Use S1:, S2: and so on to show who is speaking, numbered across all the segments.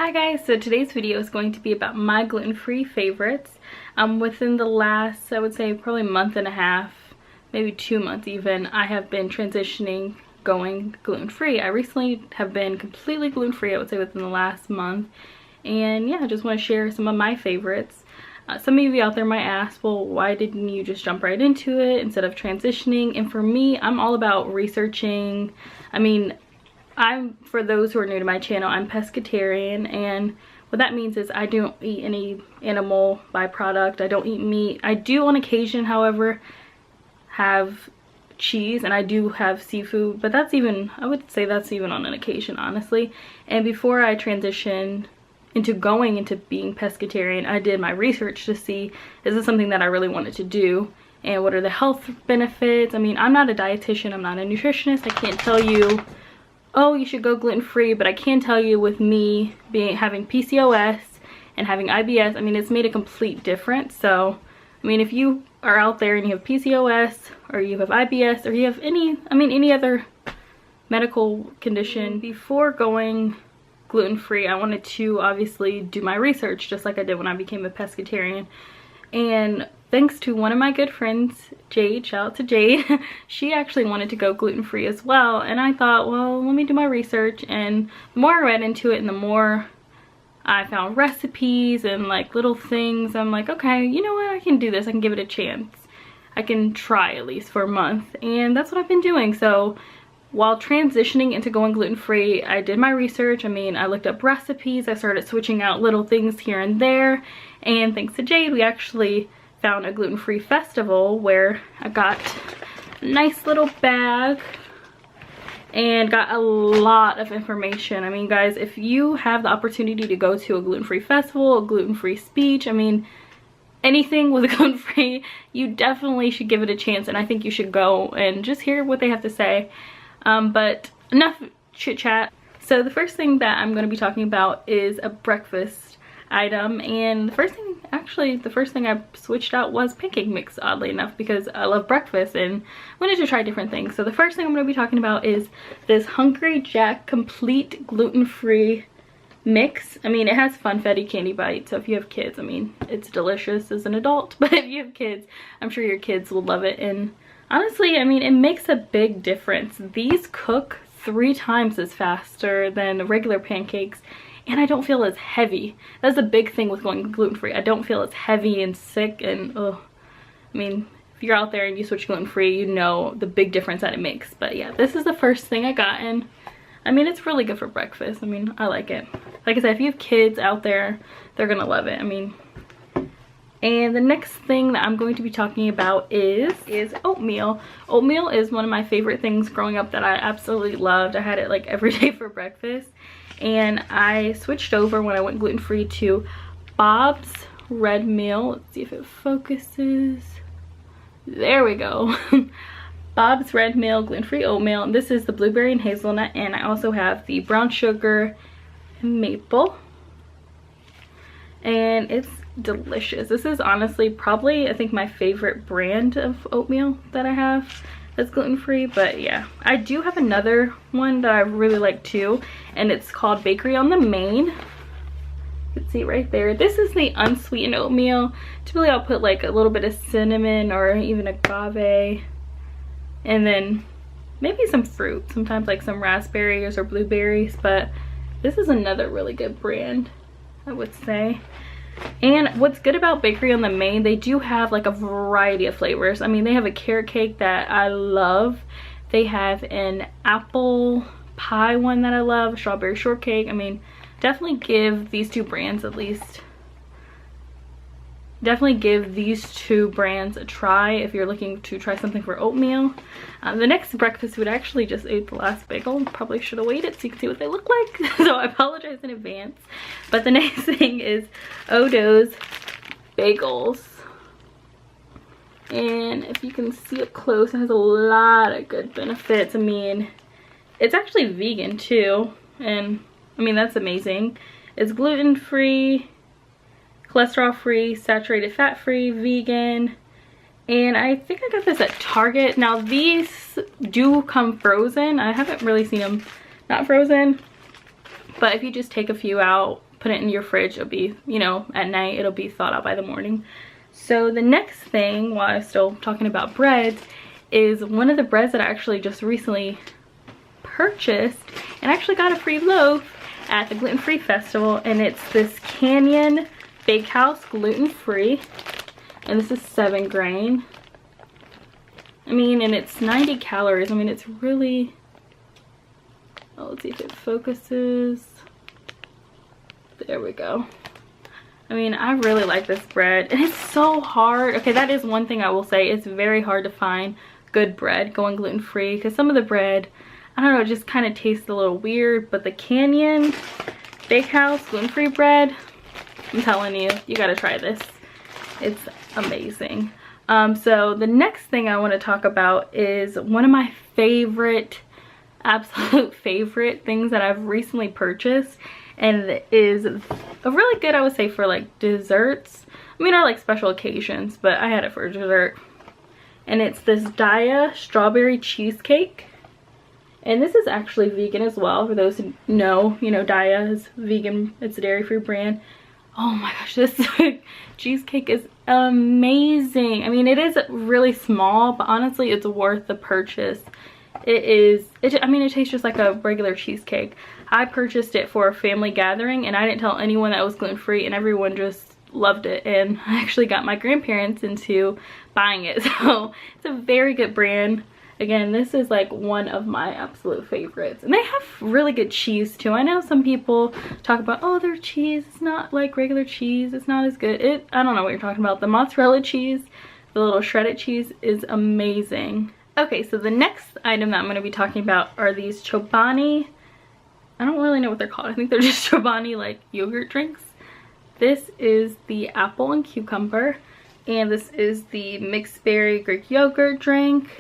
S1: Hi guys, so today's video is going to be about my gluten-free favorites. Within the last, I would say probably month and a half, maybe 2 months even, I have been transitioning going gluten-free. I recently have been completely gluten-free, I would say within the last month. And yeah, I just want to share some of my favorites. Some of you out there might ask, well, why didn't you just jump right into it instead of transitioning? And for me, I'm all about researching. For those who are new to my channel, I'm pescatarian, and what that means is I don't eat any animal byproduct. I don't eat meat. I do on occasion, however, have cheese, and I do have seafood, but that's even, I would say that's even on an occasion, honestly. And before I transitioned into going into being pescatarian, I did my research to see, is this something that I really wanted to do? And what are the health benefits? I mean, I'm not a dietitian, I'm not a nutritionist. I can't tell you, oh, you should go gluten-free, but I can tell you with me having PCOS and having IBS, I mean, it's made a complete difference. So, I mean, if you are out there and you have PCOS or you have IBS or you have any other medical condition, before going gluten-free, I wanted to obviously do my research just like I did when I became a pescatarian. And thanks to one of my good friends, Jade, shout out to Jade, she actually wanted to go gluten-free as well. And I thought, well, let me do my research. And the more I read into it and the more I found recipes and like little things, I'm like, okay, you know what, I can do this. I can give it a chance. I can try at least for a month. And that's what I've been doing. So while transitioning into going gluten-free, I did my research. I mean, I looked up recipes. I started switching out little things here and there. And thanks to Jade, we actually found a gluten-free festival where I got a nice little bag and got a lot of information. I mean, guys, if you have the opportunity to go to a gluten-free festival, a gluten-free speech, I mean, anything with gluten-free, you definitely should give it a chance. And I think you should go and just hear what they have to say. But enough chit chat. So the first thing that I'm going to be talking about is a breakfast item, and the first thing I switched out was pancake mix, oddly enough, because I love breakfast and wanted to try different things. So the first thing I'm going to be talking about is this Hungry Jack complete gluten-free mix. I mean, it has funfetti candy bites, so if you have kids, I mean, it's delicious as an adult, but if you have kids, I'm sure your kids will love it. And honestly, I mean, it makes a big difference. These cook 3 times as faster than the regular pancakes, and I don't feel as heavy. That's the big thing with going gluten-free. I don't feel as heavy and sick and ugh. I mean, if you're out there and you switch gluten-free, you know the big difference that it makes. But yeah, this is the first thing I got, and I mean, it's really good for breakfast. I mean, I like it. Like I said, if you have kids out there, they're gonna love it. I mean, and the next thing that I'm going to be talking about is oatmeal. Oatmeal is one of my favorite things growing up that I absolutely loved. I had it like every day for breakfast. And I switched over when I went gluten-free to Bob's Red Meal. Let's see if it focuses. There we go. Bob's Red Meal gluten-free oatmeal. And this is the blueberry and hazelnut, and I also have the brown sugar and maple. And it's delicious. This is honestly probably, I think, my favorite brand of oatmeal that I have that's gluten-free. But yeah, I do have another one that I really like too, and it's called Bakery on the Main. You can see right there. This is the unsweetened oatmeal. Typically I'll put like a little bit of cinnamon or even agave, and then maybe some fruit, sometimes like some raspberries or blueberries. But this is another really good brand, I would say. And what's good about Bakery on the Main, they do have like a variety of flavors. I mean, they have a carrot cake that I love. They have an apple pie one that I love, strawberry shortcake. I mean, definitely give these two brands at least. Definitely give these 2 brands a try if you're looking to try something for oatmeal. The next breakfast food, I actually just ate the last bagel. Probably should have waited so you can see what they look like. So I apologize in advance. But the next thing is Odo's bagels. And if you can see up close, it has a lot of good benefits. I mean, it's actually vegan too. And I mean, that's amazing. It's gluten-free, cholesterol-free, saturated fat-free, vegan, and I think I got this at Target. Now these do come frozen. I haven't really seen them not frozen, but if you just take a few out, put it in your fridge. It'll be, you know, at night it'll be thawed out by the morning. So the next thing, while I'm still talking about breads, is one of the breads that I actually just recently purchased and actually got a free loaf at the gluten-free festival, and it's this Canyon Bakehouse gluten-free, and this is 7 grain. I mean, and it's 90 calories. I mean, it's really, oh, let's see if it focuses. There we go. I mean, I really like this bread, and it's so hard. Okay, that is one thing I will say. It's very hard to find good bread going gluten-free, because some of the bread, I don't know, it just kind of tastes a little weird. But the Canyon Bakehouse gluten-free bread, I'm telling you, you gotta try this. It's amazing. So the next thing I want to talk about is one of my favorite, absolute favorite things that I've recently purchased, and it is a really good, I would say, for like desserts. I mean, I like special occasions, but I had it for dessert. And it's this Daya strawberry cheesecake. And this is actually vegan as well, for those who know. You know, Daya is vegan, it's a dairy-free brand. Oh my gosh, this cheesecake is amazing. I mean, it is really small, but honestly, it's worth the purchase. I mean, it tastes just like a regular cheesecake. I purchased it for a family gathering, and I didn't tell anyone that it was gluten-free, and everyone just loved it. And I actually got my grandparents into buying it. So it's a very good brand. Again, this is like one of my absolute favorites, and they have really good cheese too. I know some people talk about, oh, their cheese, it's not like regular cheese, it's not as good. I don't know what you're talking about. The mozzarella cheese, the little shredded cheese, is amazing. Okay, so the next item that I'm going to be talking about are these Chobani, I don't really know what they're called. I think they're just Chobani like yogurt drinks. This is the apple and cucumber, and this is the mixed berry Greek yogurt drink.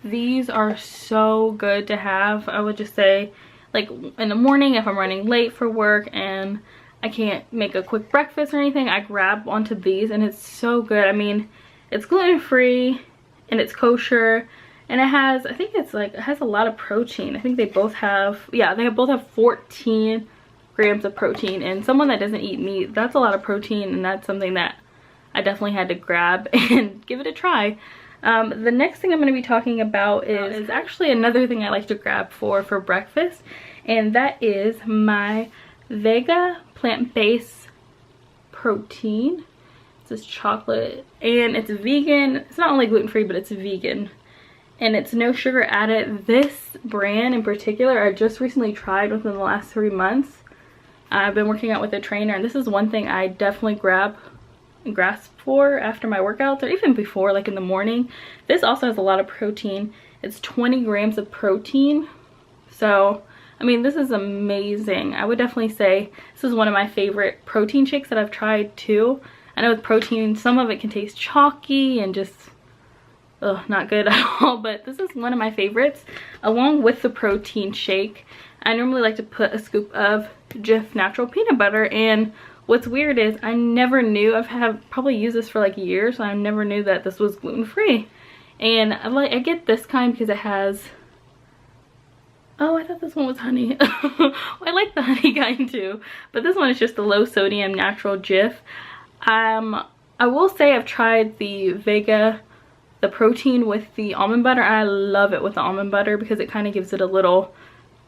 S1: These are so good to have. I would just say, like, in the morning if I'm running late for work and I can't make a quick breakfast or anything, I grab onto these, and it's so good. I mean, it's gluten-free and it's kosher, and it has, I think it's like, it has a lot of protein. I think they both have, yeah, they both have 14 grams of protein, and someone that doesn't eat meat, that's a lot of protein, and that's something that I definitely had to grab and give it a try. The next thing I'm going to be talking about is actually another thing I like to grab for breakfast, and that is my Vega plant-based protein. This chocolate, and it's vegan. It's not only gluten-free, but it's vegan, and it's no sugar added. This brand in particular I just recently tried within the last 3 months. I've been working out with a trainer, and this is one thing I definitely grasp for after my workouts, or even before, like in the morning. This also has a lot of protein. It's 20 grams of protein, so I mean, this is amazing. I would definitely say this is one of my favorite protein shakes that I've tried too. I know with protein, some of it can taste chalky and just not good at all, but this is one of my favorites. Along with the protein shake, I normally like to put a scoop of Jif natural peanut butter, and what's weird is I never knew, I've probably used this for like years, and I never knew that this was gluten-free. And I get this kind because it has, oh, I thought this one was honey. I like the honey kind too, but this one is just the low sodium natural Jif. I will say I've tried the Vega, the protein with the almond butter. I love it with the almond butter because it kind of gives it a little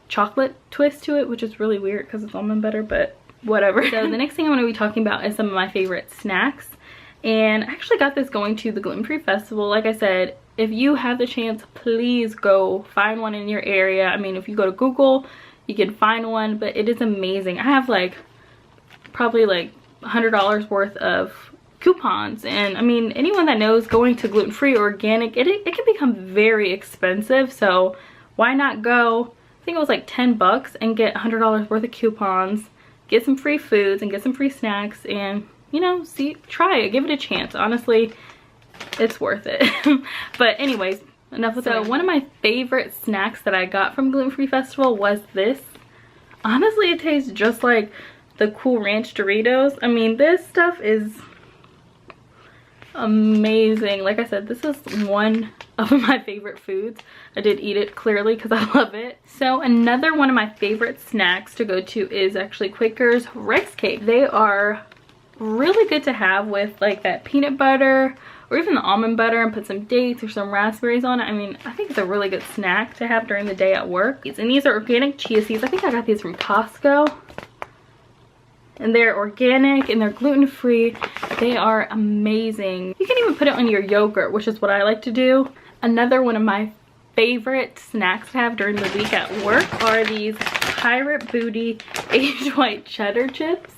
S1: chocolate twist to it, which is really weird because it's almond butter, but whatever. So the next thing I'm going to be talking about is some of my favorite snacks, and I actually got this going to the gluten-free festival. Like I said, if you have the chance, please go find one in your area. I mean, if you go to Google, you can find one, but it is amazing. I have like probably like $100 worth of coupons, and I mean, anyone that knows, going to gluten-free or organic, it can become very expensive, so why not go, I think it was like 10 bucks, and get $100 worth of coupons, get some free foods and get some free snacks, and you know, try it, give it a chance. Honestly, it's worth it. But anyways, enough with that. One of my favorite snacks that I got from Gluten-Free Festival was this. Honestly, it tastes just like the Cool Ranch Doritos. I mean, this stuff is, amazing. Like I said, this is one of my favorite foods. I did eat it clearly because I love it. So another one of my favorite snacks to go to is actually Quaker's rice cake. They are really good to have with like that peanut butter or even the almond butter, and put some dates or some raspberries on it. I mean, I think it's a really good snack to have during the day at work. And these are organic chia seeds. I think I got these from Costco. And they're organic and they're gluten-free. They are amazing. You can even put it on your yogurt, which is what I like to do. Another one of my favorite snacks to have during the week at work are these Pirate Booty aged white cheddar chips.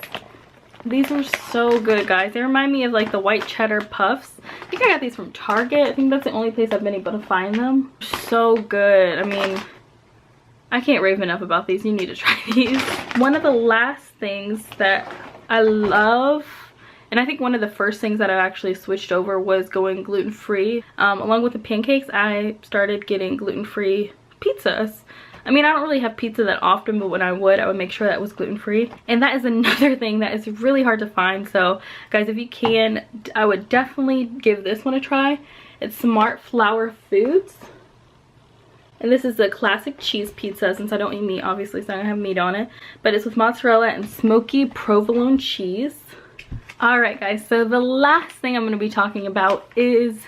S1: These are so good, guys. They remind me of like the white cheddar puffs. I think I got these from Target. I think that's the only place I've been able to find them. So good. I mean, I can't rave enough about these. You need to try these. One of the last things that I love, and I think one of the first things that I actually switched over was going gluten-free. Along with the pancakes, I started getting gluten-free pizzas. I mean, I don't really have pizza that often, but when I would make sure that was gluten-free. And that is another thing that is really hard to find. So guys, if you can, I would definitely give this one a try. It's Smart Flour Foods. And this is the classic cheese pizza, since I don't eat meat, obviously, so I don't have meat on it. But it's with mozzarella and smoky provolone cheese. Alright guys, so the last thing I'm going to be talking about is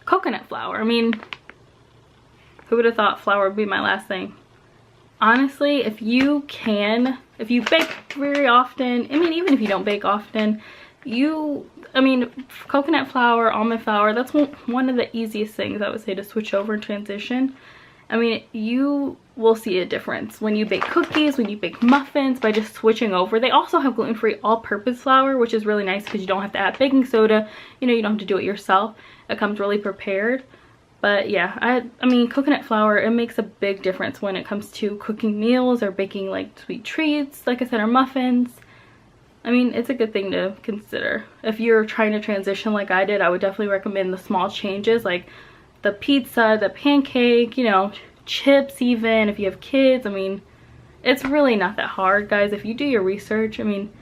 S1: coconut flour. I mean, who would have thought flour would be my last thing? Honestly, if you bake very often, I mean, even if you don't bake often, coconut flour, almond flour, that's one of the easiest things I would say to switch over and transition. I mean, you will see a difference when you bake cookies, when you bake muffins, by just switching over. They also have gluten-free all-purpose flour, which is really nice because you don't have to add baking soda. You know, you don't have to do it yourself. It comes really prepared. But yeah, I mean, coconut flour, it makes a big difference when it comes to cooking meals or baking like sweet treats, like I said, or muffins. I mean, it's a good thing to consider. If you're trying to transition like I did, I would definitely recommend the small changes, like the pizza, the pancake, you know, chips even, if you have kids. I mean, it's really not that hard, guys. If you do your research, I mean,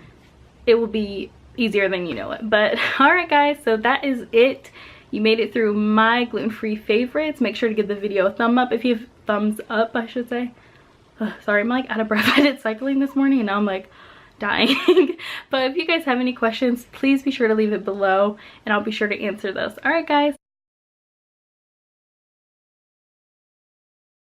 S1: it will be easier than you know it. But alright guys, so that is it. You made it through my gluten-free favorites. Make sure to give the video a thumbs up, I should say. Sorry, I'm like out of breath. I did cycling this morning and now I'm like dying. But if you guys have any questions, please be sure to leave it below and I'll be sure to answer those. Alright guys.